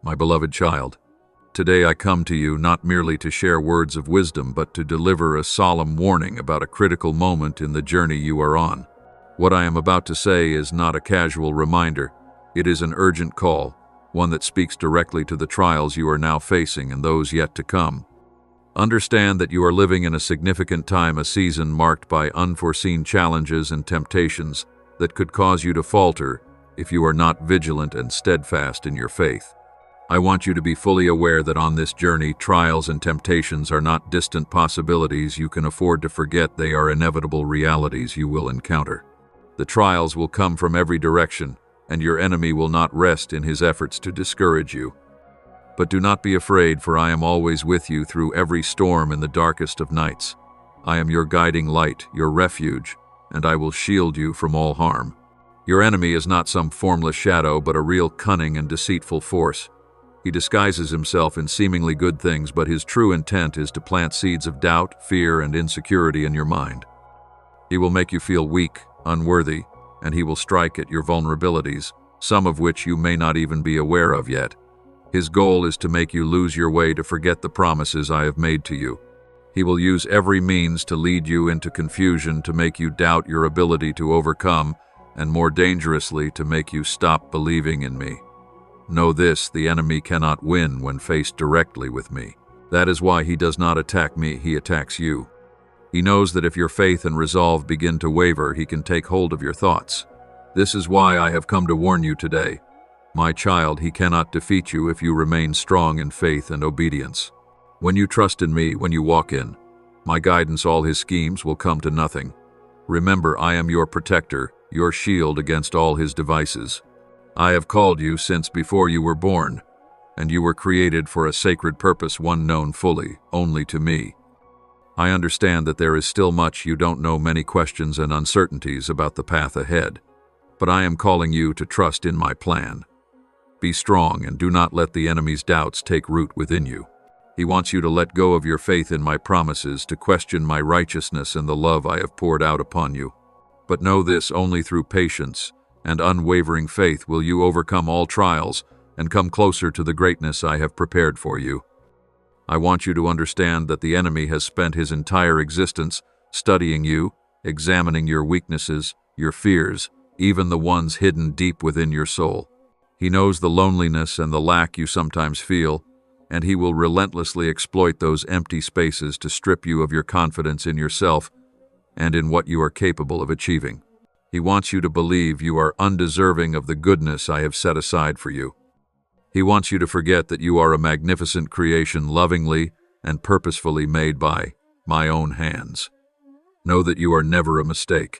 My beloved child, today I come to you not merely to share words of wisdom, but to deliver a solemn warning about a critical moment in the journey you are on. What I am about to say is not a casual reminder. It is an urgent call, one that speaks directly to the trials you are now facing and those yet to come. Understand that you are living in a significant time, a season marked by unforeseen challenges and temptations that could cause you to falter if you are not vigilant and steadfast in your faith. I want you to be fully aware that on this journey, trials and temptations are not distant possibilities you can afford to forget. They are inevitable realities you will encounter. The trials will come from every direction, and your enemy will not rest in his efforts to discourage you. But do not be afraid, for I am always with you through every storm in the darkest of nights. I am your guiding light, your refuge, and I will shield you from all harm. Your enemy is not some formless shadow, but a real cunning and deceitful force. He disguises himself in seemingly good things, but his true intent is to plant seeds of doubt, fear, and insecurity in your mind. He will make you feel weak, unworthy, and he will strike at your vulnerabilities, some of which you may not even be aware of yet. His goal is to make you lose your way, to forget the promises I have made to you. He will use every means to lead you into confusion, to make you doubt your ability to overcome, and more dangerously, to make you stop believing in me. Know this: the enemy cannot win when faced directly with me. That is why he does not attack me, he attacks you. He knows that if your faith and resolve begin to waver, he can take hold of your thoughts. This is why I have come to warn you today. My child, he cannot defeat you if you remain strong in faith and obedience. When you trust in me, when you walk in my guidance, all his schemes will come to nothing. Remember, I am your protector, your shield against all his devices. I have called you since before you were born, and you were created for a sacred purpose, one known fully only to me. I understand that there is still much you don't know, many questions and uncertainties about the path ahead, but I am calling you to trust in my plan. Be strong and do not let the enemy's doubts take root within you. He wants you to let go of your faith in my promises, to question my righteousness and the love I have poured out upon you. But know this: only through patience and unwavering faith will you overcome all trials and come closer to the greatness I have prepared for you. I want you to understand that the enemy has spent his entire existence studying you, examining your weaknesses, your fears, even the ones hidden deep within your soul. He knows the loneliness and the lack you sometimes feel, and he will relentlessly exploit those empty spaces to strip you of your confidence in yourself and in what you are capable of achieving. He wants you to believe you are undeserving of the goodness I have set aside for you. He wants you to forget that you are a magnificent creation, lovingly and purposefully made by my own hands. Know that you are never a mistake.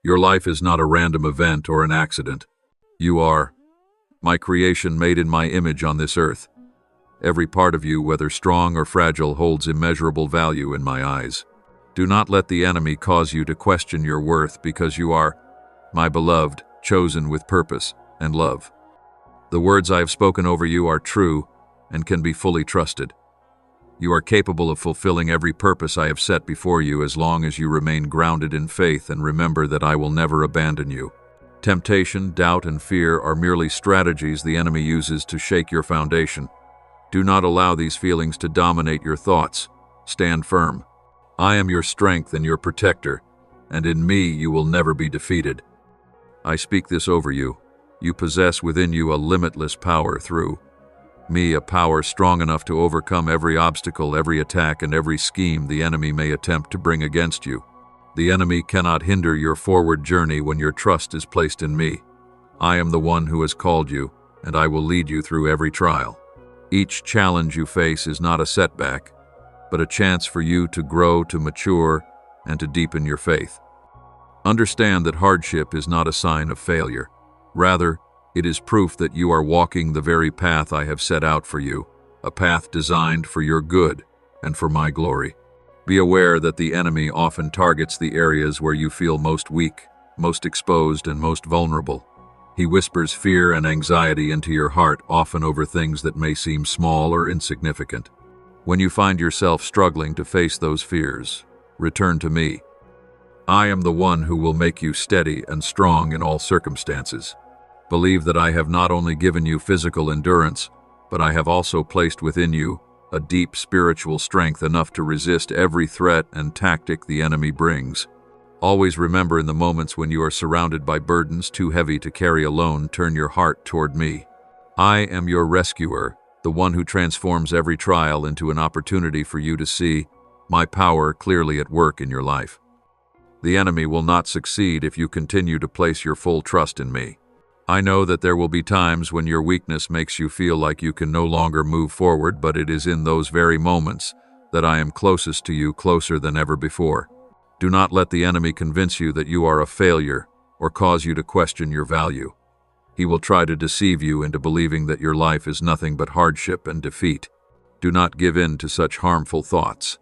Your life is not a random event or an accident. You are my creation, made in my image on this earth. Every part of you, whether strong or fragile, holds immeasurable value in my eyes. Do not let the enemy cause you to question your worth, because you are my beloved, chosen with purpose and love. The words I have spoken over you are true and can be fully trusted. You are capable of fulfilling every purpose I have set before you, as long as you remain grounded in faith and remember that I will never abandon you. Temptation, doubt, and fear are merely strategies the enemy uses to shake your foundation. Do not allow these feelings to dominate your thoughts. Stand firm. I am your strength and your protector, and in me you will never be defeated. I speak this over you. You possess within you a limitless power through me, a power strong enough to overcome every obstacle, every attack, and every scheme the enemy may attempt to bring against you. The enemy cannot hinder your forward journey when your trust is placed in me. I am the one who has called you, and I will lead you through every trial. Each challenge you face is not a setback, but a chance for you to grow, to mature, and to deepen your faith. Understand that hardship is not a sign of failure. Rather, it is proof that you are walking the very path I have set out for you, a path designed for your good and for my glory. Be aware that the enemy often targets the areas where you feel most weak, most exposed, and most vulnerable. He whispers fear and anxiety into your heart, often over things that may seem small or insignificant. When you find yourself struggling to face those fears, return to me. I am the one who will make you steady and strong in all circumstances. Believe that I have not only given you physical endurance, but I have also placed within you a deep spiritual strength enough to resist every threat and tactic the enemy brings. Always remember, in the moments when you are surrounded by burdens too heavy to carry alone, turn your heart toward me. I am your rescuer, the one who transforms every trial into an opportunity for you to see my power clearly at work in your life. The enemy will not succeed if you continue to place your full trust in me. I know that there will be times when your weakness makes you feel like you can no longer move forward, but it is in those very moments that I am closest to you, closer than ever before. Do not let the enemy convince you that you are a failure or cause you to question your value. He will try to deceive you into believing that your life is nothing but hardship and defeat. Do not give in to such harmful thoughts.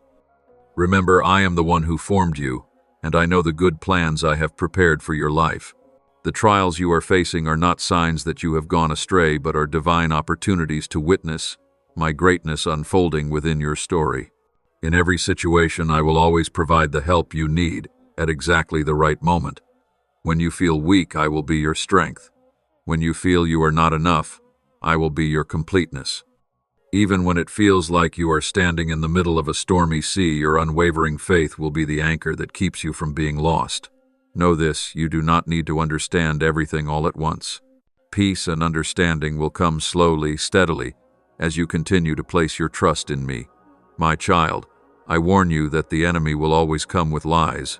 Remember, I am the one who formed you, and I know the good plans I have prepared for your life. The trials you are facing are not signs that you have gone astray, but are divine opportunities to witness my greatness unfolding within your story. In every situation, I will always provide the help you need at exactly the right moment. When you feel weak, I will be your strength. When you feel you are not enough, I will be your completeness. Even when it feels like you are standing in the middle of a stormy sea, your unwavering faith will be the anchor that keeps you from being lost. Know this: you do not need to understand everything all at once. Peace and understanding will come slowly, steadily, as you continue to place your trust in me. My child, I warn you that the enemy will always come with lies.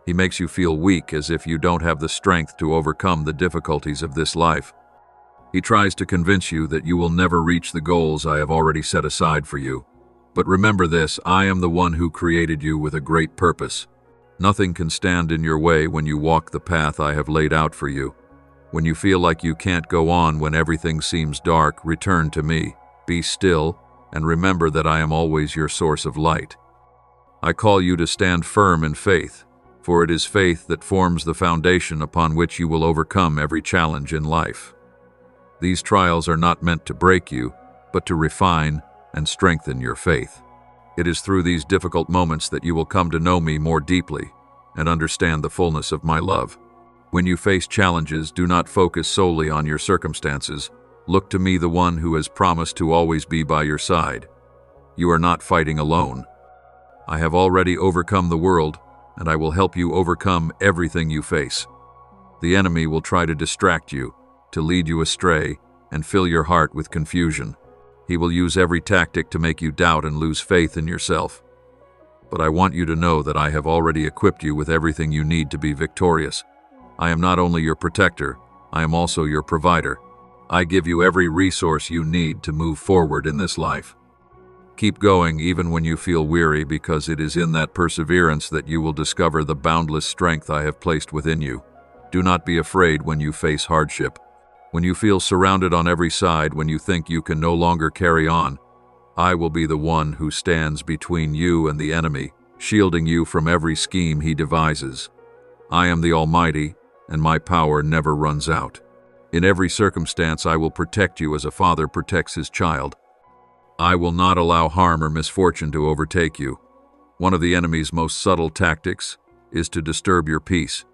He makes you feel weak, as if you don't have the strength to overcome the difficulties of this life. He tries to convince you that you will never reach the goals I have already set aside for you. But remember this: I am the one who created you with a great purpose. Nothing can stand in your way when you walk the path I have laid out for you. When you feel like you can't go on, when everything seems dark, return to me. Be still, and remember that I am always your source of light. I call you to stand firm in faith, for it is faith that forms the foundation upon which you will overcome every challenge in life. These trials are not meant to break you, but to refine and strengthen your faith. It is through these difficult moments that you will come to know me more deeply and understand the fullness of my love. When you face challenges, do not focus solely on your circumstances. Look to me, the one who has promised to always be by your side. You are not fighting alone. I have already overcome the world, and I will help you overcome everything you face. The enemy will try to distract you, to lead you astray, and fill your heart with confusion. He will use every tactic to make you doubt and lose faith in yourself. But I want you to know that I have already equipped you with everything you need to be victorious. I am not only your protector, I am also your provider. I give you every resource you need to move forward in this life. Keep going even when you feel weary, because it is in that perseverance that you will discover the boundless strength I have placed within you. Do not be afraid when you face hardship. When you feel surrounded on every side, when you think you can no longer carry on, I will be the one who stands between you and the enemy, shielding you from every scheme he devises. I am the Almighty, and my power never runs out. In every circumstance, I will protect you as a father protects his child. I will not allow harm or misfortune to overtake you. One of the enemy's most subtle tactics is to disturb your peace.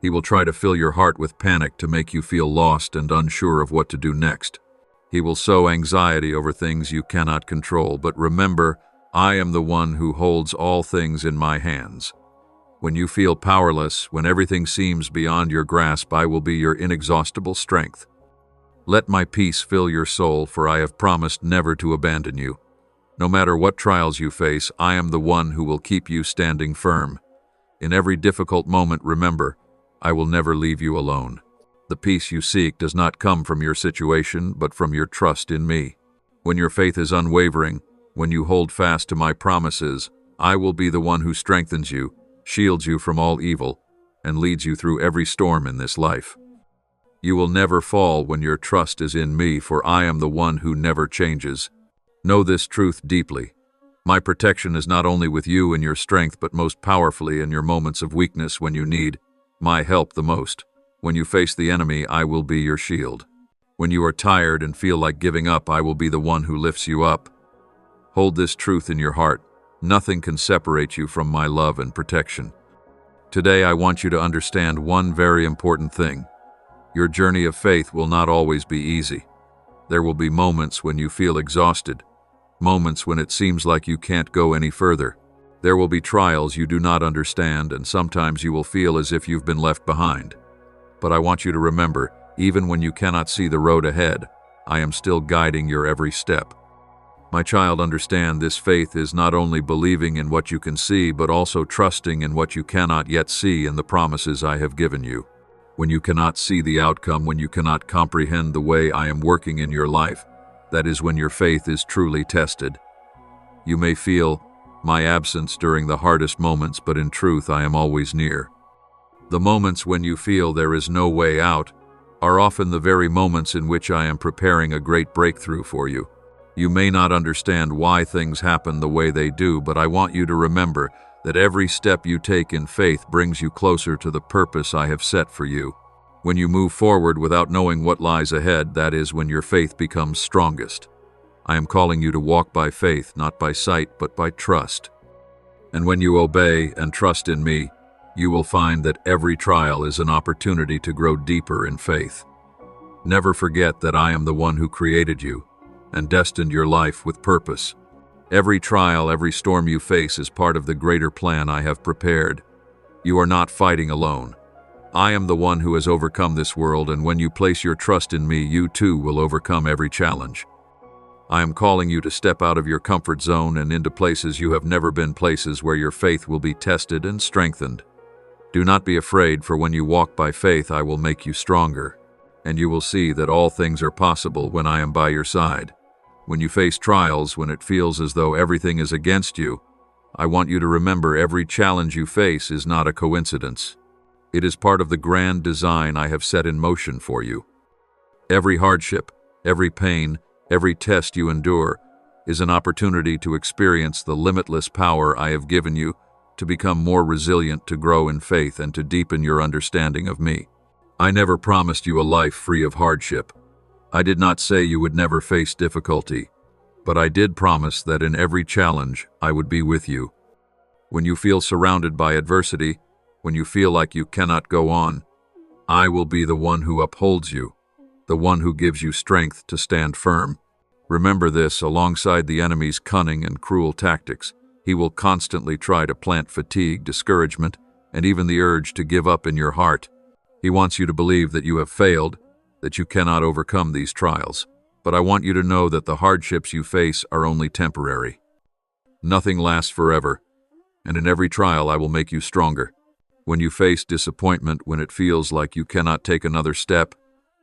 He will try to fill your heart with panic to make you feel lost and unsure of what to do next. He will sow anxiety over things you cannot control, but remember, I am the one who holds all things in my hands. When you feel powerless, when everything seems beyond your grasp, I will be your inexhaustible strength. Let my peace fill your soul, for I have promised never to abandon you. No matter what trials you face, I am the one who will keep you standing firm. In every difficult moment, remember, I will never leave you alone. The peace you seek does not come from your situation, but from your trust in me. When your faith is unwavering, when you hold fast to my promises, I will be the one who strengthens you, shields you from all evil, and leads you through every storm in this life. You will never fall when your trust is in me, for I am the one who never changes. Know this truth deeply. My protection is not only with you in your strength, but most powerfully in your moments of weakness, when you need my help the most. When you face the enemy, I will be your shield. When you are tired and feel like giving up, I will be the one who lifts you up. Hold this truth in your heart. Nothing can separate you from my love and protection. Today, I want you to understand one very important thing. Your journey of faith will not always be easy. There will be moments when you feel exhausted, moments when it seems like you can't go any further. There will be trials you do not understand, and sometimes you will feel as if you've been left behind. But I want you to remember, even when you cannot see the road ahead, I am still guiding your every step. My child, understand this faith is not only believing in what you can see, but also trusting in what you cannot yet see in the promises I have given you. When you cannot see the outcome, when you cannot comprehend the way I am working in your life, that is when your faith is truly tested. You may feel my absence during the hardest moments, but in truth I am always near. The moments when you feel there is no way out are often the very moments in which I am preparing a great breakthrough for you. You may not understand why things happen the way they do, but I want you to remember that every step you take in faith brings you closer to the purpose I have set for you. When you move forward without knowing what lies ahead, that is when your faith becomes strongest. I am calling you to walk by faith, not by sight, but by trust. And when you obey and trust in me, you will find that every trial is an opportunity to grow deeper in faith. Never forget that I am the one who created you and destined your life with purpose. Every trial, every storm you face is part of the greater plan I have prepared. You are not fighting alone. I am the one who has overcome this world, and when you place your trust in me, you too will overcome every challenge. I am calling you to step out of your comfort zone and into places you have never been, places where your faith will be tested and strengthened. Do not be afraid, for when you walk by faith, I will make you stronger, and you will see that all things are possible when I am by your side. When you face trials, when it feels as though everything is against you, I want you to remember every challenge you face is not a coincidence. It is part of the grand design I have set in motion for you. Every hardship, every pain, every test you endure is an opportunity to experience the limitless power I have given you, to become more resilient, to grow in faith, and to deepen your understanding of me. I never promised you a life free of hardship. I did not say you would never face difficulty, but I did promise that in every challenge I would be with you. When you feel surrounded by adversity, when you feel like you cannot go on, I will be the one who upholds you, the one who gives you strength to stand firm. Remember this: alongside the enemy's cunning and cruel tactics, he will constantly try to plant fatigue, discouragement, and even the urge to give up in your heart. He wants you to believe that you have failed, that you cannot overcome these trials. But I want you to know that the hardships you face are only temporary. Nothing lasts forever, and in every trial I will make you stronger. When you face disappointment, when it feels like you cannot take another step,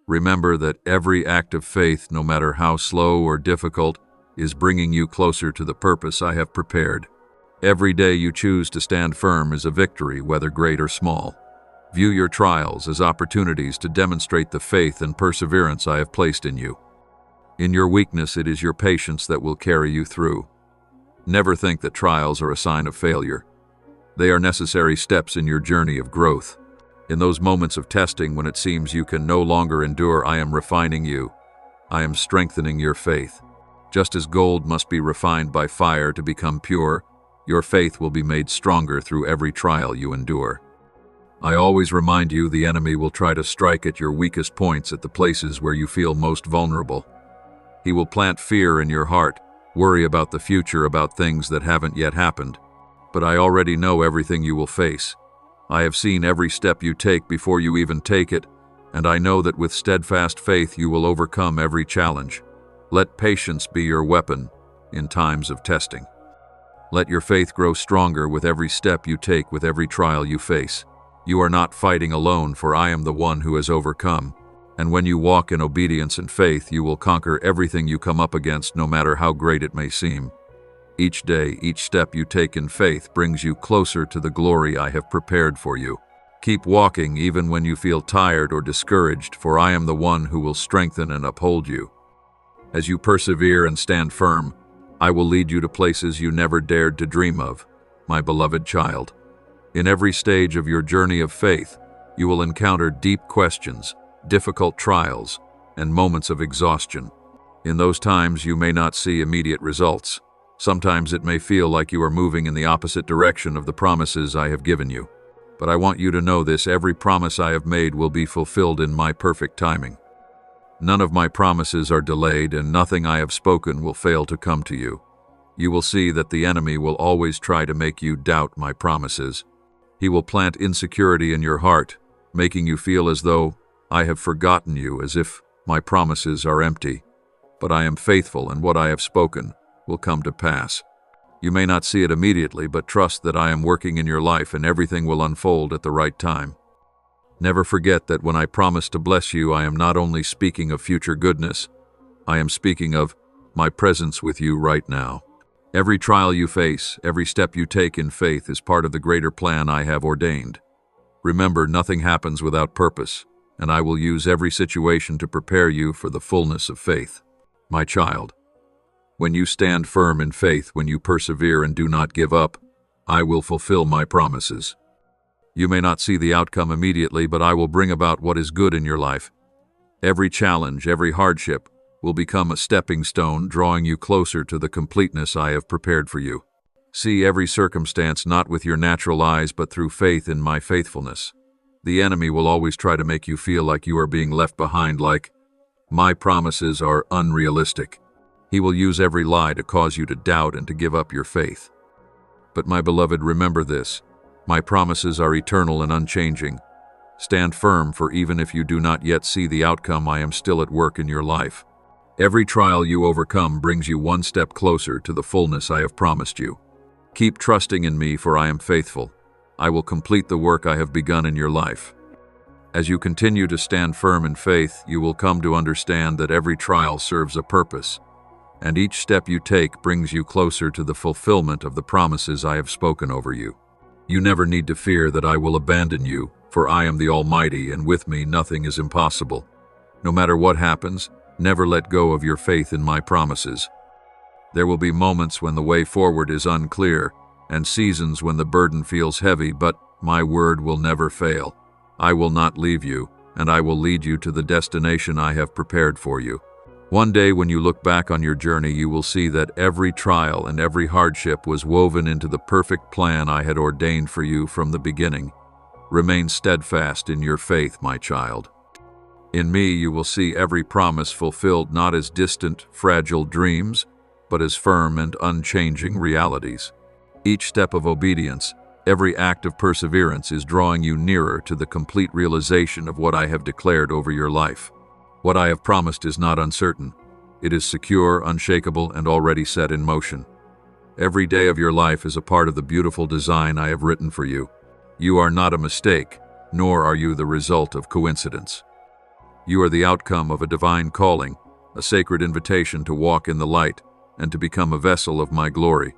remember that every act of faith, no matter how slow or difficult, is bringing you closer to the purpose I have prepared. Every day you choose to stand firm is a victory, whether great or small. View your trials as opportunities to demonstrate the faith and perseverance I have placed in you. In your weakness, it is your patience that will carry you through. Never think that trials are a sign of failure. They are necessary steps in your journey of growth. In those moments of testing, when it seems you can no longer endure, I am refining you. I am strengthening your faith. Just as gold must be refined by fire to become pure, your faith will be made stronger through every trial you endure. I always remind you, the enemy will try to strike at your weakest points, at the places where you feel most vulnerable. He will plant fear in your heart, worry about the future, about things that haven't yet happened. But I already know everything you will face. I have seen every step you take before you even take it, and I know that with steadfast faith you will overcome every challenge. Let patience be your weapon in times of testing. Let your faith grow stronger with every step you take, with every trial you face. You are not fighting alone, for I am the one who has overcome. And when you walk in obedience and faith, you will conquer everything you come up against, no matter how great it may seem. Each day, each step you take in faith brings you closer to the glory I have prepared for you. Keep walking even when you feel tired or discouraged, for I am the one who will strengthen and uphold you. As you persevere and stand firm, I will lead you to places you never dared to dream of, my beloved child. In every stage of your journey of faith, you will encounter deep questions, difficult trials, and moments of exhaustion. In those times, you may not see immediate results. Sometimes it may feel like you are moving in the opposite direction of the promises I have given you. But I want you to know this: every promise I have made will be fulfilled in my perfect timing. None of my promises are delayed, and nothing I have spoken will fail to come to you. You will see that the enemy will always try to make you doubt my promises. He will plant insecurity in your heart, making you feel as though I have forgotten you, as if my promises are empty. But I am faithful, and what I have spoken will come to pass. You may not see it immediately, but trust that I am working in your life and everything will unfold at the right time. Never forget that when I promise to bless you, I am not only speaking of future goodness, I am speaking of my presence with you right now. Every trial you face, every step you take in faith is part of the greater plan I have ordained. Remember, nothing happens without purpose, and I will use every situation to prepare you for the fullness of faith. My child, when you stand firm in faith, when you persevere and do not give up, I will fulfill my promises. You may not see the outcome immediately, but I will bring about what is good in your life. Every challenge, every hardship will become a stepping stone, drawing you closer to the completeness I have prepared for you. See every circumstance not with your natural eyes, but through faith in my faithfulness. The enemy will always try to make you feel like you are being left behind, like my promises are unrealistic. He will use every lie to cause you to doubt and to give up your faith. But my beloved, remember this. My promises are eternal and unchanging. Stand firm, for even if you do not yet see the outcome, I am still at work in your life. Every trial you overcome brings you one step closer to the fullness I have promised you. Keep trusting in me, for I am faithful. I will complete the work I have begun in your life. As you continue to stand firm in faith, you will come to understand that every trial serves a purpose, and each step you take brings you closer to the fulfillment of the promises I have spoken over you. You never need to fear that I will abandon you, for I am the Almighty, and with me nothing is impossible. No matter what happens, never let go of your faith in my promises. There will be moments when the way forward is unclear, and seasons when the burden feels heavy, but my word will never fail. I will not leave you, and I will lead you to the destination I have prepared for you. One day when you look back on your journey, you will see that every trial and every hardship was woven into the perfect plan I had ordained for you from the beginning. Remain steadfast in your faith, my child. In me you will see every promise fulfilled, not as distant, fragile dreams, but as firm and unchanging realities. Each step of obedience, every act of perseverance is drawing you nearer to the complete realization of what I have declared over your life. What I have promised is not uncertain. It is secure, unshakable, and already set in motion. Every day of your life is a part of the beautiful design I have written for you. You are not a mistake, nor are you the result of coincidence. You are the outcome of a divine calling, a sacred invitation to walk in the light and to become a vessel of my glory.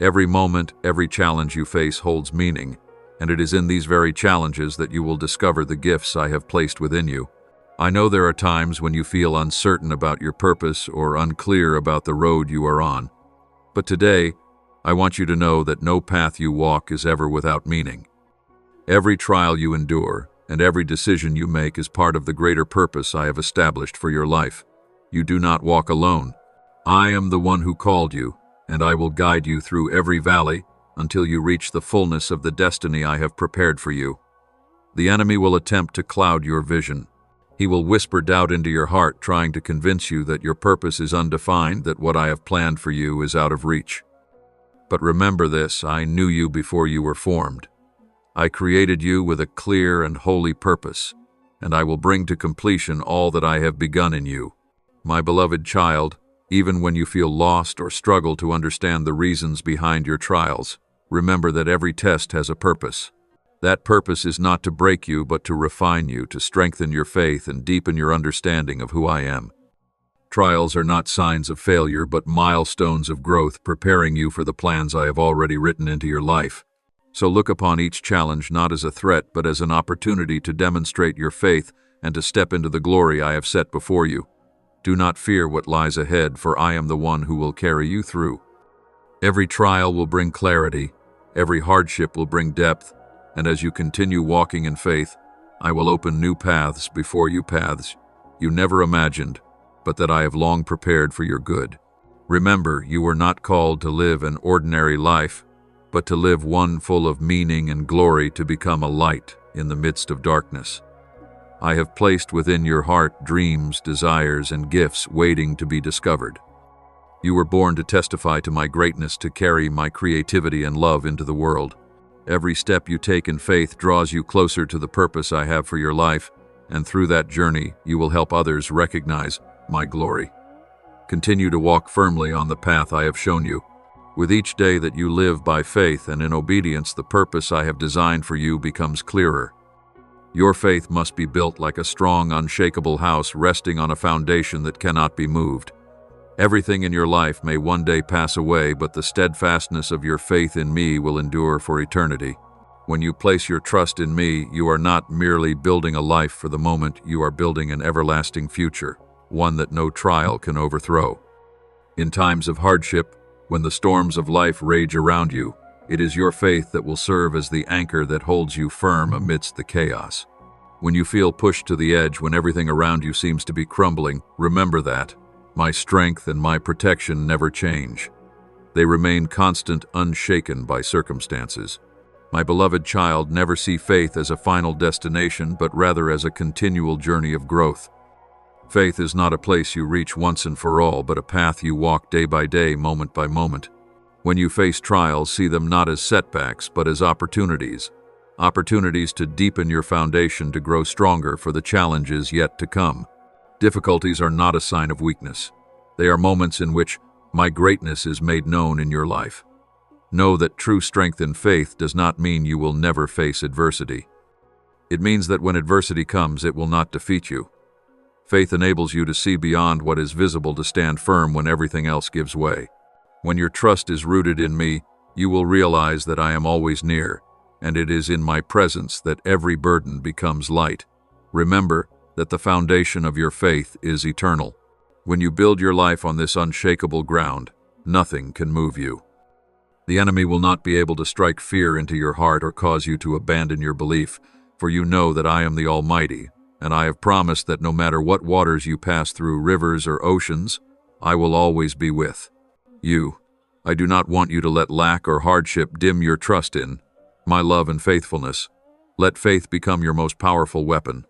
Every moment, every challenge you face holds meaning, and it is in these very challenges that you will discover the gifts I have placed within you. I know there are times when you feel uncertain about your purpose or unclear about the road you are on. But today, I want you to know that no path you walk is ever without meaning. Every trial you endure and every decision you make is part of the greater purpose I have established for your life. You do not walk alone. I am the one who called you, and I will guide you through every valley until you reach the fullness of the destiny I have prepared for you. The enemy will attempt to cloud your vision. He will whisper doubt into your heart, trying to convince you that your purpose is undefined, that what I have planned for you is out of reach. But remember this, I knew you before you were formed. I created you with a clear and holy purpose, and I will bring to completion all that I have begun in you. My beloved child, even when you feel lost or struggle to understand the reasons behind your trials, remember that every test has a purpose. That purpose is not to break you, but to refine you, to strengthen your faith and deepen your understanding of who I am. Trials are not signs of failure, but milestones of growth, preparing you for the plans I have already written into your life. So look upon each challenge not as a threat, but as an opportunity to demonstrate your faith and to step into the glory I have set before you. Do not fear what lies ahead, for I am the one who will carry you through. Every trial will bring clarity, every hardship will bring depth, and as you continue walking in faith, I will open new paths before you, paths you never imagined, but that I have long prepared for your good. Remember, you were not called to live an ordinary life, but to live one full of meaning and glory, to become a light in the midst of darkness. I have placed within your heart dreams, desires, and gifts waiting to be discovered. You were born to testify to my greatness, to carry my creativity and love into the world. Every step you take in faith draws you closer to the purpose I have for your life, and through that journey, you will help others recognize my glory. Continue to walk firmly on the path I have shown you. With each day that you live by faith and in obedience, the purpose I have designed for you becomes clearer. Your faith must be built like a strong, unshakable house resting on a foundation that cannot be moved. Everything in your life may one day pass away, but the steadfastness of your faith in me will endure for eternity. When you place your trust in me, you are not merely building a life for the moment, you are building an everlasting future, one that no trial can overthrow. In times of hardship, when the storms of life rage around you, it is your faith that will serve as the anchor that holds you firm amidst the chaos. When you feel pushed to the edge, when everything around you seems to be crumbling, remember that my strength and my protection never change. They remain constant, unshaken by circumstances. My beloved child, never see faith as a final destination, but rather as a continual journey of growth. Faith is not a place you reach once and for all, but a path you walk day by day, moment by moment. When you face trials, see them not as setbacks, but as opportunities. Opportunities to deepen your foundation, to grow stronger for the challenges yet to come. Difficulties are not a sign of weakness. They are moments in which my greatness is made known in your life. Know that true strength in faith does not mean you will never face adversity. It means that when adversity comes, it will not defeat you. Faith enables you to see beyond what is visible, to stand firm when everything else gives way. When your trust is rooted in me, you will realize that I am always near, and it is in my presence that every burden becomes light. Remember that the foundation of your faith is eternal. When you build your life on this unshakable ground, nothing can move you. The enemy will not be able to strike fear into your heart or cause you to abandon your belief, for you know that I am the Almighty, and I have promised that no matter what waters you pass through, rivers or oceans, I will always be with you. I do not want you to let lack or hardship dim your trust in my love and faithfulness. Let faith become your most powerful weapon.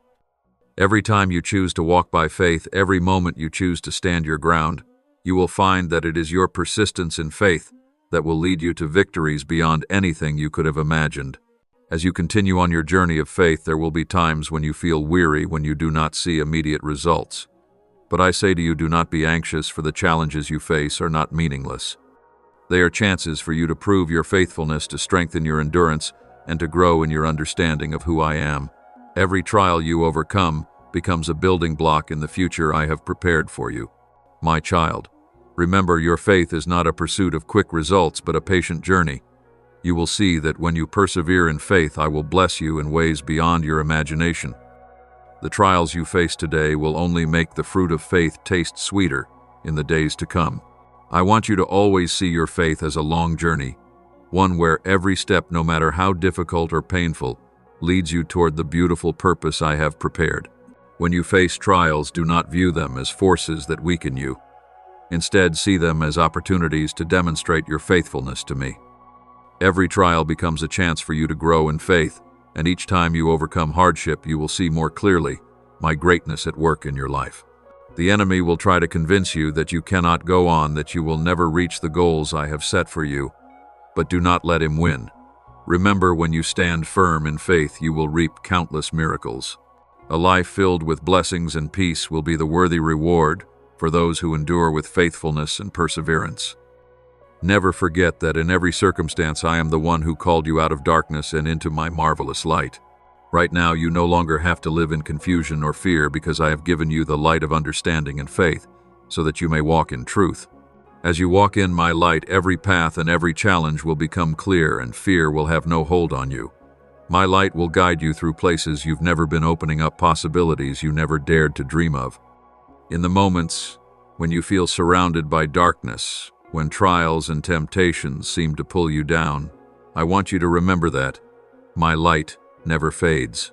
Every time you choose to walk by faith, every moment you choose to stand your ground, you will find that it is your persistence in faith that will lead you to victories beyond anything you could have imagined. As you continue on your journey of faith, there will be times when you feel weary, when you do not see immediate results. But I say to you, do not be anxious, for the challenges you face are not meaningless. They are chances for you to prove your faithfulness, to strengthen your endurance, and to grow in your understanding of who I am. Every trial you overcome becomes a building block in the future I have prepared for you. My child, remember, your faith is not a pursuit of quick results, but a patient journey. You will see that when you persevere in faith, I will bless you in ways beyond your imagination. The trials you face today will only make the fruit of faith taste sweeter in the days to come. I want you to always see your faith as a long journey, one where every step, no matter how difficult or painful, leads you toward the beautiful purpose I have prepared. When you face trials, do not view them as forces that weaken you. Instead, see them as opportunities to demonstrate your faithfulness to me. Every trial becomes a chance for you to grow in faith, and each time you overcome hardship, you will see more clearly my greatness at work in your life. The enemy will try to convince you that you cannot go on, that you will never reach the goals I have set for you, but do not let him win. Remember, when you stand firm in faith, you will reap countless miracles. A life filled with blessings and peace will be the worthy reward for those who endure with faithfulness and perseverance. Never forget that in every circumstance, I am the one who called you out of darkness and into my marvelous light. Right now, you no longer have to live in confusion or fear, because I have given you the light of understanding and faith, so that you may walk in truth. As you walk in my light, every path and every challenge will become clear, and fear will have no hold on you. My light will guide you through places you've never been, opening up possibilities you never dared to dream of. In the moments when you feel surrounded by darkness, when trials and temptations seem to pull you down, I want you to remember that my light never fades.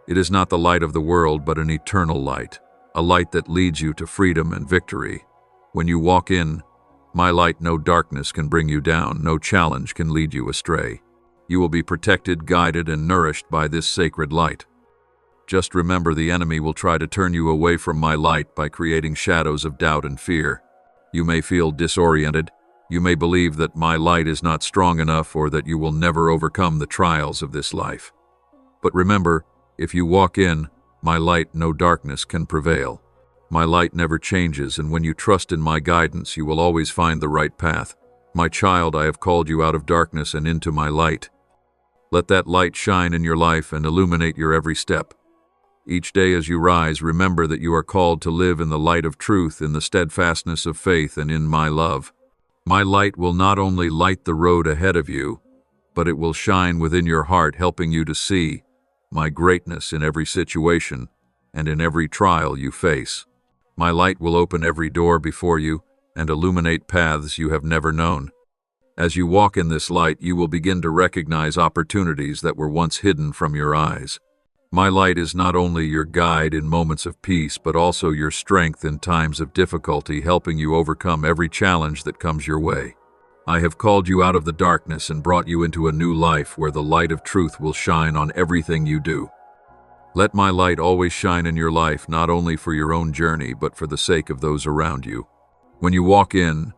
It is not the light of the world, but an eternal light, a light that leads you to freedom and victory. When you walk in my light, no darkness can bring you down, no challenge can lead you astray. You will be protected, guided, and nourished by this sacred light. Just remember, the enemy will try to turn you away from my light by creating shadows of doubt and fear. You may feel disoriented. You may believe that my light is not strong enough or that you will never overcome the trials of this life. But remember, if you walk in my light, no darkness can prevail. My light never changes, and when you trust in my guidance, you will always find the right path. My child, I have called you out of darkness and into my light. Let that light shine in your life and illuminate your every step. Each day as you rise, remember that you are called to live in the light of truth, in the steadfastness of faith, and in my love. My light will not only light the road ahead of you, but it will shine within your heart, helping you to see my greatness in every situation and in every trial you face. My light will open every door before you and illuminate paths you have never known. As you walk in this light, you will begin to recognize opportunities that were once hidden from your eyes. My light is not only your guide in moments of peace, but also your strength in times of difficulty, helping you overcome every challenge that comes your way. I have called you out of the darkness and brought you into a new life where the light of truth will shine on everything you do. Let my light always shine in your life, not only for your own journey, but for the sake of those around you. When you walk in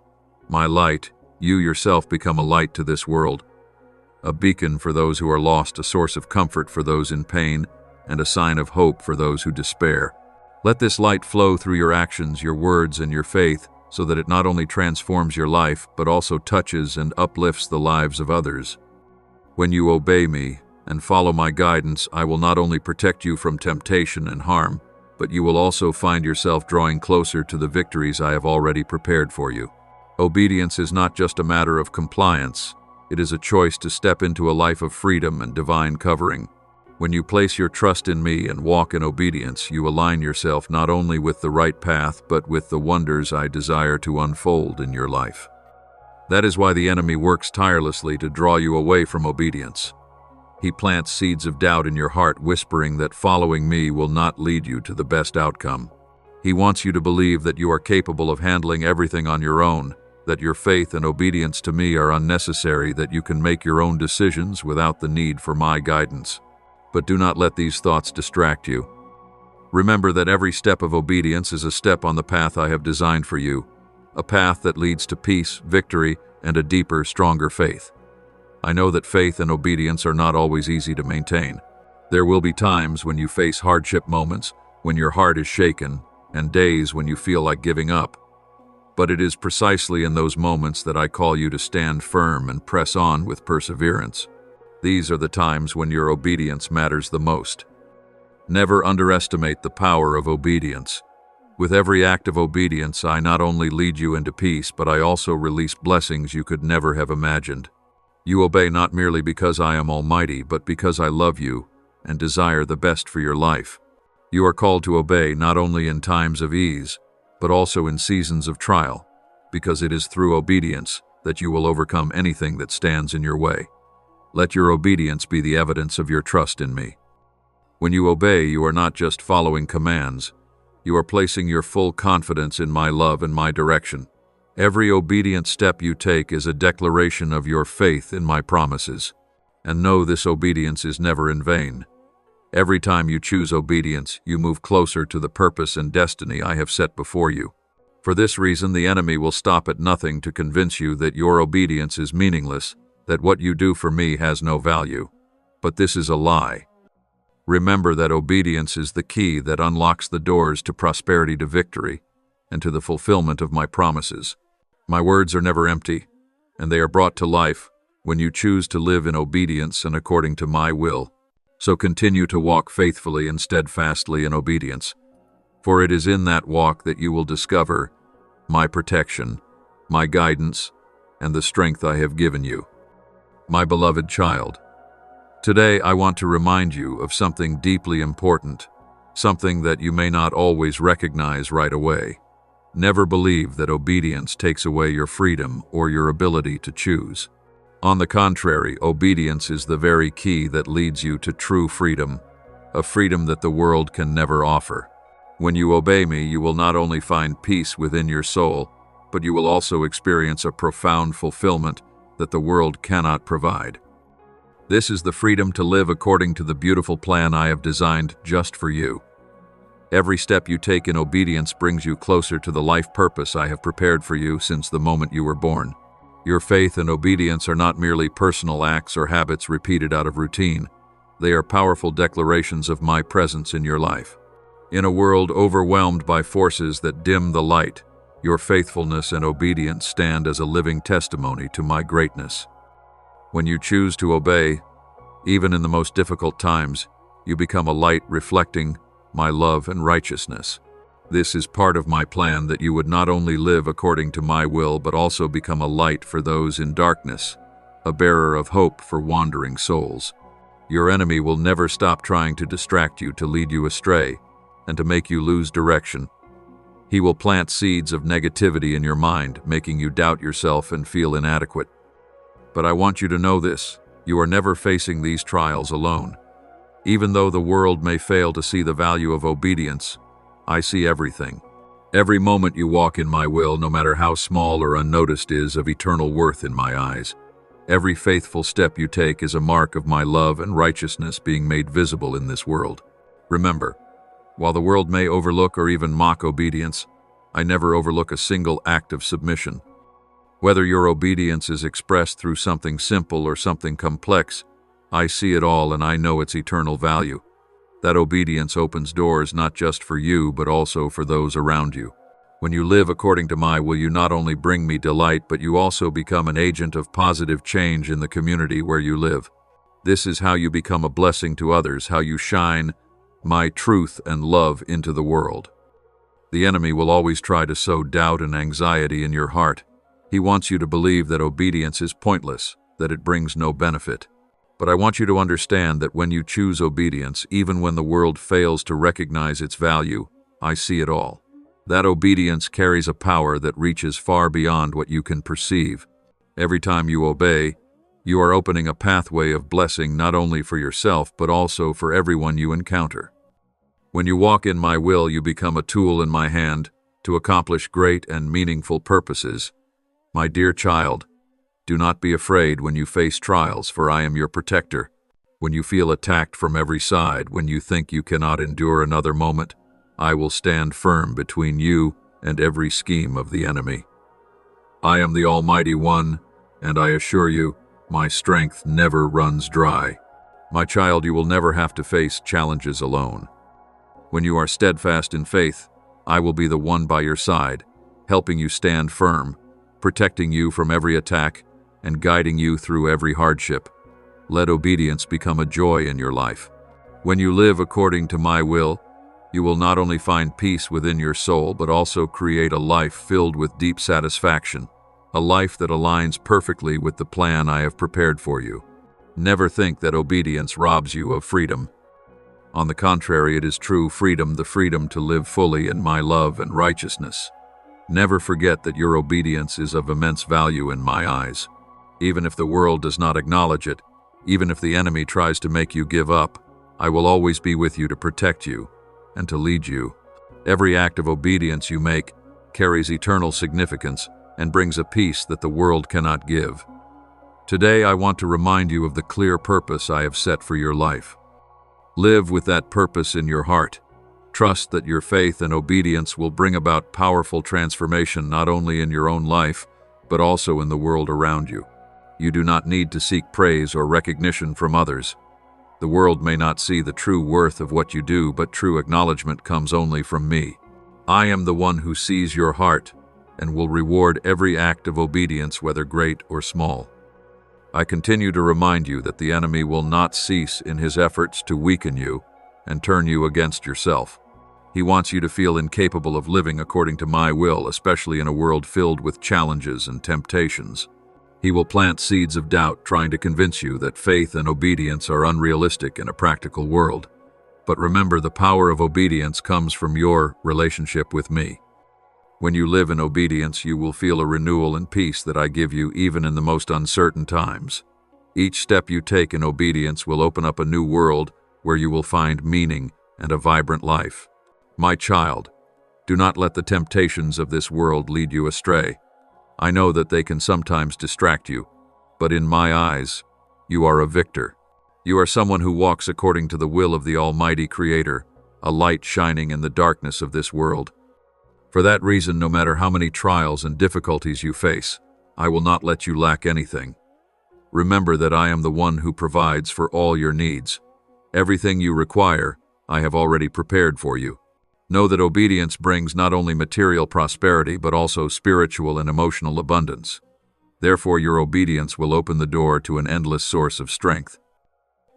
my light, you yourself become a light to this world, a beacon for those who are lost, a source of comfort for those in pain, and a sign of hope for those who despair. Let this light flow through your actions, your words, and your faith, so that it not only transforms your life, but also touches and uplifts the lives of others. When you obey me and follow my guidance, I will not only protect you from temptation and harm, but you will also find yourself drawing closer to the victories I have already prepared for you. Obedience is not just a matter of compliance. It is a choice to step into a life of freedom and divine covering. When you place your trust in me and walk in obedience, you align yourself not only with the right path, but with the wonders I desire to unfold in your life. That is why the enemy works tirelessly to draw you away from obedience. He plants seeds of doubt in your heart, whispering that following me will not lead you to the best outcome. He wants you to believe that you are capable of handling everything on your own, that your faith and obedience to me are unnecessary, that you can make your own decisions without the need for my guidance. But do not let these thoughts distract you. Remember that every step of obedience is a step on the path I have designed for you, a path that leads to peace, victory, and a deeper, stronger faith. I know that faith and obedience are not always easy to maintain. There will be times when you face hardship moments, when your heart is shaken, and days when you feel like giving up. But it is precisely in those moments that I call you to stand firm and press on with perseverance. These are the times when your obedience matters the most. Never underestimate the power of obedience. With every act of obedience, I not only lead you into peace, but I also release blessings you could never have imagined. You obey not merely because I am almighty, but because I love you and desire the best for your life. You are called to obey not only in times of ease, but also in seasons of trial, because it is through obedience that you will overcome anything that stands in your way. Let your obedience be the evidence of your trust in me. When you obey, you are not just following commands. You are placing your full confidence in my love and my direction. Every obedient step you take is a declaration of your faith in my promises. And know this obedience is never in vain. Every time you choose obedience, you move closer to the purpose and destiny I have set before you. For this reason, the enemy will stop at nothing to convince you that your obedience is meaningless, that what you do for me has no value. But this is a lie. Remember that obedience is the key that unlocks the doors to prosperity, to victory, and to the fulfillment of my promises. My words are never empty, and they are brought to life when you choose to live in obedience and according to my will. So continue to walk faithfully and steadfastly in obedience, for it is in that walk that you will discover my protection, my guidance, and the strength I have given you. My beloved child, today I want to remind you of something deeply important, something that you may not always recognize right away. Never believe that obedience takes away your freedom or your ability to choose. On the contrary, obedience is the very key that leads you to true freedom, a freedom that the world can never offer. When you obey me, you will not only find peace within your soul, but you will also experience a profound fulfillment that the world cannot provide. This is the freedom to live according to the beautiful plan I have designed just for you. Every step you take in obedience brings you closer to the life purpose I have prepared for you since the moment you were born. Your faith and obedience are not merely personal acts or habits repeated out of routine. They are powerful declarations of my presence in your life. In a world overwhelmed by forces that dim the light, your faithfulness and obedience stand as a living testimony to my greatness. When you choose to obey, even in the most difficult times, you become a light reflecting my love and righteousness. This is part of my plan that you would not only live according to my will but also become a light for those in darkness, a bearer of hope for wandering souls. Your enemy will never stop trying to distract you, to lead you astray, and to make you lose direction. He will plant seeds of negativity in your mind, making you doubt yourself and feel inadequate. But I want you to know this: you are never facing these trials alone. Even though the world may fail to see the value of obedience, I see everything. Every moment you walk in my will, no matter how small or unnoticed, is of eternal worth in my eyes. Every faithful step you take is a mark of my love and righteousness being made visible in this world. Remember, while the world may overlook or even mock obedience, I never overlook a single act of submission. Whether your obedience is expressed through something simple or something complex, I see it all and I know its eternal value. That obedience opens doors not just for you, but also for those around you. When you live according to my will, you not only bring me delight, but you also become an agent of positive change in the community where you live. This is how you become a blessing to others, how you shine my truth and love into the world. The enemy will always try to sow doubt and anxiety in your heart. He wants you to believe that obedience is pointless, that it brings no benefit. But I want you to understand that when you choose obedience, even when the world fails to recognize its value, I see it all. That obedience carries a power that reaches far beyond what you can perceive. Every time you obey, you are opening a pathway of blessing not only for yourself, but also for everyone you encounter. When you walk in my will, you become a tool in my hand to accomplish great and meaningful purposes. My dear child, do not be afraid when you face trials, for I am your protector. When you feel attacked from every side, when you think you cannot endure another moment, I will stand firm between you and every scheme of the enemy. I am the Almighty One, and I assure you, my strength never runs dry. My child, you will never have to face challenges alone. When you are steadfast in faith, I will be the one by your side, helping you stand firm, protecting you from every attack, and guiding you through every hardship. Let obedience become a joy in your life. When you live according to my will, you will not only find peace within your soul, but also create a life filled with deep satisfaction, a life that aligns perfectly with the plan I have prepared for you. Never think that obedience robs you of freedom. On the contrary, it is true freedom, the freedom to live fully in my love and righteousness. Never forget that your obedience is of immense value in my eyes. Even if the world does not acknowledge it, even if the enemy tries to make you give up, I will always be with you to protect you and to lead you. Every act of obedience you make carries eternal significance and brings a peace that the world cannot give. Today, I want to remind you of the clear purpose I have set for your life. Live with that purpose in your heart. Trust that your faith and obedience will bring about powerful transformation not only in your own life, but also in the world around you. You do not need to seek praise or recognition from others. The world may not see the true worth of what you do, but true acknowledgement comes only from me. I am the one who sees your heart and will reward every act of obedience, whether great or small. I continue to remind you that the enemy will not cease in his efforts to weaken you and turn you against yourself. He wants you to feel incapable of living according to my will, especially in a world filled with challenges and temptations. He will plant seeds of doubt, trying to convince you that faith and obedience are unrealistic in a practical world. But remember, the power of obedience comes from your relationship with me. When you live in obedience, you will feel a renewal and peace that I give you even in the most uncertain times. Each step you take in obedience will open up a new world where you will find meaning and a vibrant life. My child, do not let the temptations of this world lead you astray. I know that they can sometimes distract you, but in my eyes, you are a victor. You are someone who walks according to the will of the Almighty Creator, a light shining in the darkness of this world. For that reason, no matter how many trials and difficulties you face, I will not let you lack anything. Remember that I am the one who provides for all your needs. Everything you require, I have already prepared for you. Know that obedience brings not only material prosperity but also spiritual and emotional abundance. Therefore, your obedience will open the door to an endless source of strength.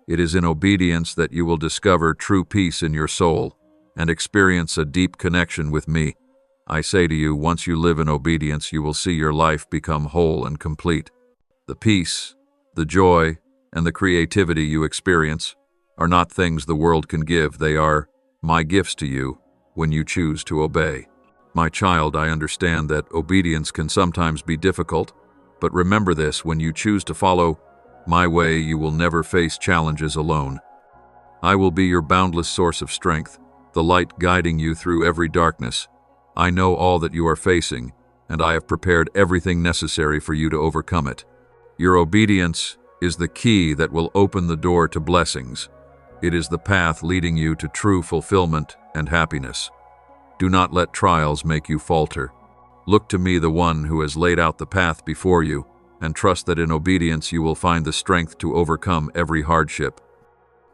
It is in obedience that you will discover true peace in your soul and experience a deep connection with me. I say to you, once you live in obedience, you will see your life become whole and complete. The peace, the joy, and the creativity you experience are not things the world can give. They are my gifts to you when you choose to obey. My child, I understand that obedience can sometimes be difficult, but remember this: when you choose to follow my way, you will never face challenges alone. I will be your boundless source of strength, the light guiding you through every darkness. I know all that you are facing, and I have prepared everything necessary for you to overcome it. Your obedience is the key that will open the door to blessings. It is the path leading you to true fulfillment and happiness. Do not let trials make you falter. Look to me, the one who has laid out the path before you, and trust that in obedience you will find the strength to overcome every hardship.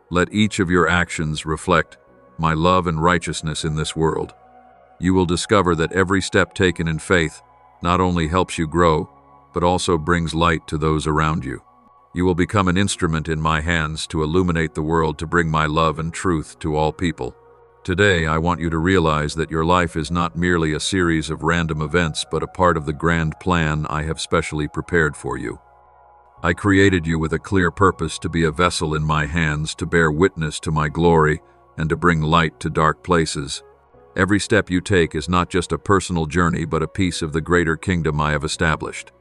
Let each of your actions reflect my love and righteousness in this world. You will discover that every step taken in faith not only helps you grow, but also brings light to those around you. You will become an instrument in my hands to illuminate the world, to bring my love and truth to all people. Today, I want you to realize that your life is not merely a series of random events, but a part of the grand plan I have specially prepared for you. I created you with a clear purpose, to be a vessel in my hands, to bear witness to my glory, and to bring light to dark places. Every step you take is not just a personal journey, but a piece of the greater kingdom I have established.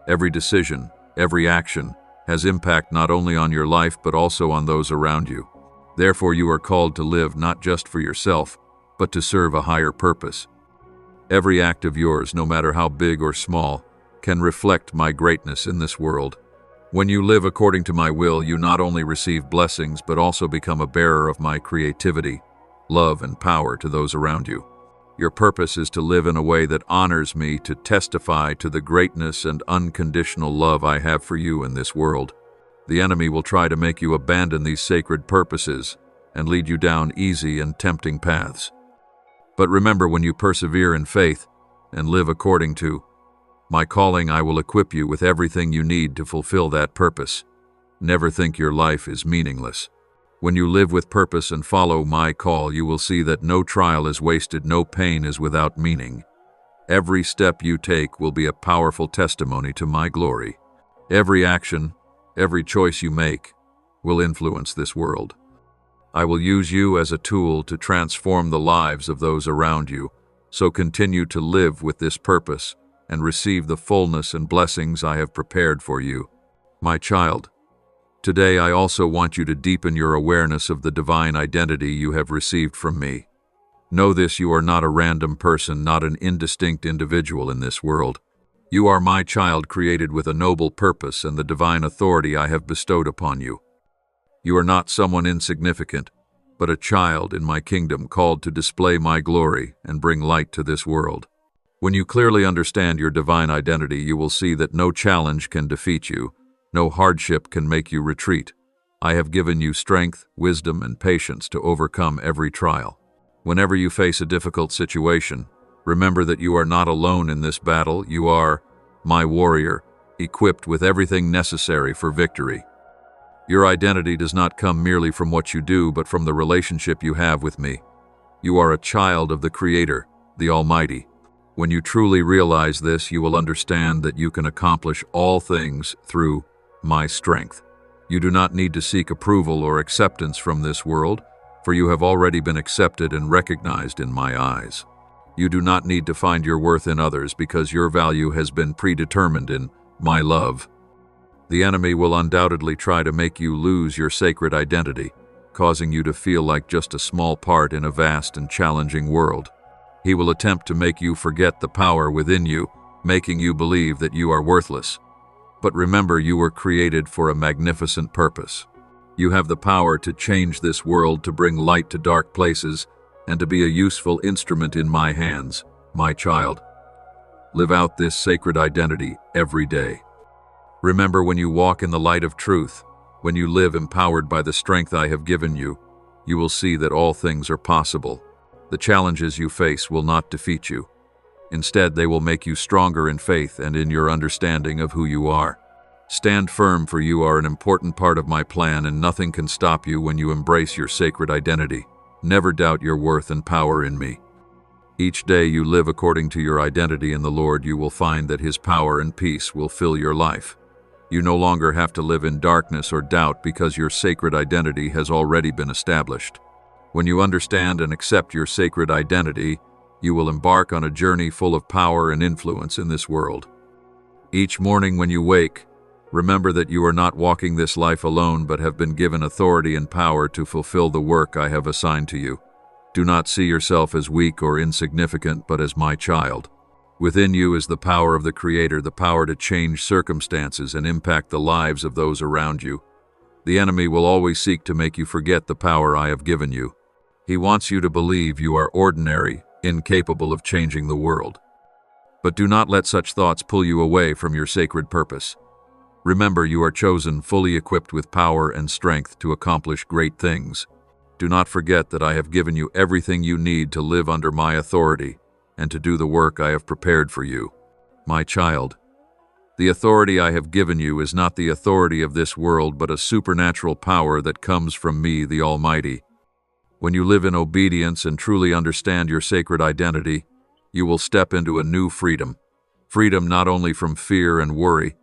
Every decision, every action, has impact not only on your life but also on those around you. Therefore, you are called to live not just for yourself, but to serve a higher purpose. Every act of yours, no matter how big or small, can reflect my greatness in this world. When you live according to my will, you not only receive blessings but also become a bearer of my creativity, love, and power to those around you. Your purpose is to live in a way that honors me, to testify to the greatness and unconditional love I have for you in this world. The enemy will try to make you abandon these sacred purposes and lead you down easy and tempting paths. But remember, when you persevere in faith and live according to my calling, I will equip you with everything you need to fulfill that purpose. Never think your life is meaningless. When you live with purpose and follow my call, you will see that no trial is wasted, no pain is without meaning. Every step you take will be a powerful testimony to my glory. Every action, every choice you make will influence this world. I will use you as a tool to transform the lives of those around you, so continue to live with this purpose and receive the fullness and blessings I have prepared for you. My child, today I also want you to deepen your awareness of the divine identity you have received from me. Know this: you are not a random person, not an indistinct individual in this world. You are my child, created with a noble purpose and the divine authority I have bestowed upon you. You are not someone insignificant, but a child in my kingdom, called to display my glory and bring light to this world. When you clearly understand your divine identity, you will see that no challenge can defeat you, no hardship can make you retreat. I have given you strength, wisdom, and patience to overcome every trial. Whenever you face a difficult situation, remember that you are not alone in this battle. You are my warrior, equipped with everything necessary for victory. Your identity does not come merely from what you do, but from the relationship you have with me. You are a child of the Creator, the Almighty. When you truly realize this, you will understand that you can accomplish all things through my strength. You do not need to seek approval or acceptance from this world, for you have already been accepted and recognized in my eyes. You do not need to find your worth in others, because your value has been predetermined in my love. The enemy will undoubtedly try to make you lose your sacred identity, causing you to feel like just a small part in a vast and challenging world. He will attempt to make you forget the power within you, making you believe that you are worthless. But remember, you were created for a magnificent purpose. You have the power to change this world, to bring light to dark places, and to be a useful instrument in my hands, my child. Live out this sacred identity every day. Remember, when you walk in the light of truth, when you live empowered by the strength I have given you, you will see that all things are possible. The challenges you face will not defeat you. Instead, they will make you stronger in faith and in your understanding of who you are. Stand firm, for you are an important part of my plan, and nothing can stop you when you embrace your sacred identity. Never doubt your worth and power in me. Each day you live according to your identity in the Lord, you will find that His power and peace will fill your life. You no longer have to live in darkness or doubt, because your sacred identity has already been established. When you understand and accept your sacred identity, you will embark on a journey full of power and influence in this world. Each morning when you wake, remember that you are not walking this life alone, but have been given authority and power to fulfill the work I have assigned to you. Do not see yourself as weak or insignificant, but as my child. Within you is the power of the Creator, the power to change circumstances and impact the lives of those around you. The enemy will always seek to make you forget the power I have given you. He wants you to believe you are ordinary, incapable of changing the world. But do not let such thoughts pull you away from your sacred purpose. Remember, you are chosen, fully equipped with power and strength to accomplish great things. Do not forget that I have given you everything you need to live under my authority and to do the work I have prepared for you. My child, the authority I have given you is not the authority of this world, but a supernatural power that comes from me, the Almighty. When you live in obedience and truly understand your sacred identity, you will step into a new freedom. Freedom not only from fear and worry,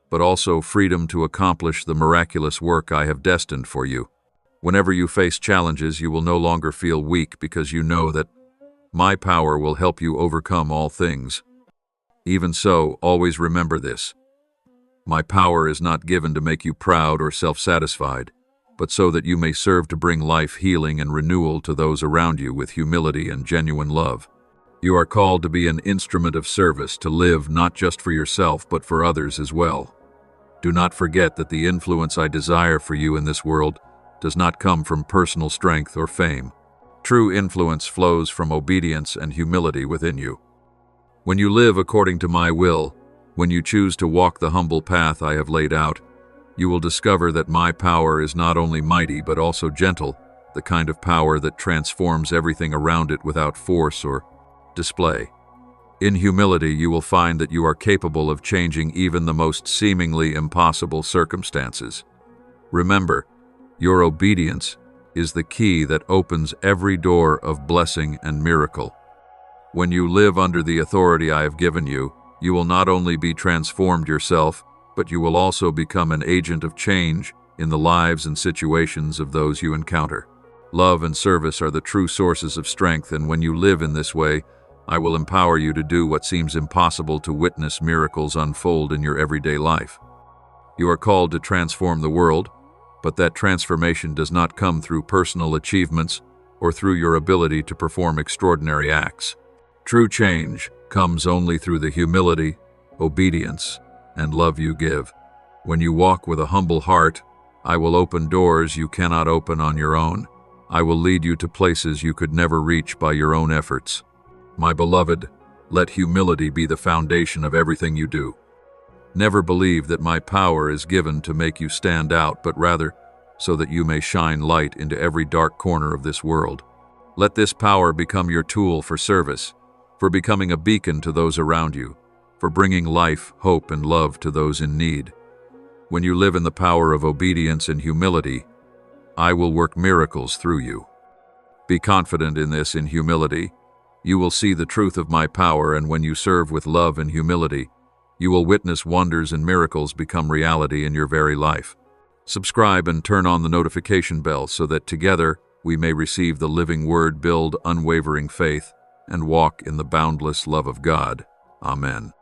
but also freedom to accomplish the miraculous work I have destined for you. Whenever you face challenges, you will no longer feel weak, because you know that my power will help you overcome all things. Even so, always remember this. My power is not given to make you proud or self-satisfied, but so that you may serve to bring life, healing, and renewal to those around you with humility and genuine love. You are called to be an instrument of service, to live not just for yourself, but for others as well. Do not forget that the influence I desire for you in this world does not come from personal strength or fame. True influence flows from obedience and humility within you. When you live according to my will, when you choose to walk the humble path I have laid out, you will discover that my power is not only mighty but also gentle, the kind of power that transforms everything around it without force or display. In humility, you will find that you are capable of changing even the most seemingly impossible circumstances. Remember, your obedience is the key that opens every door of blessing and miracle. When you live under the authority I have given you, you will not only be transformed yourself, but you will also become an agent of change in the lives and situations of those you encounter. Love and service are the true sources of strength, and when you live in this way, I will empower you to do what seems impossible, to witness miracles unfold in your everyday life. You are called to transform the world, but that transformation does not come through personal achievements or through your ability to perform extraordinary acts. True change comes only through the humility, obedience, and love you give. When you walk with a humble heart, I will open doors you cannot open on your own. I will lead you to places you could never reach by your own efforts. My beloved, let humility be the foundation of everything you do. Never believe that my power is given to make you stand out, but rather so that you may shine light into every dark corner of this world. Let this power become your tool for service, for becoming a beacon to those around you, for bringing life, hope, and love to those in need. When you live in the power of obedience and humility, I will work miracles through you. Be confident in this. In humility, you will see the truth of my power, and when you serve with love and humility, you will witness wonders and miracles become reality in your very life. Subscribe and turn on the notification bell so that together we may receive the living word, build unwavering faith, and walk in the boundless love of God. Amen.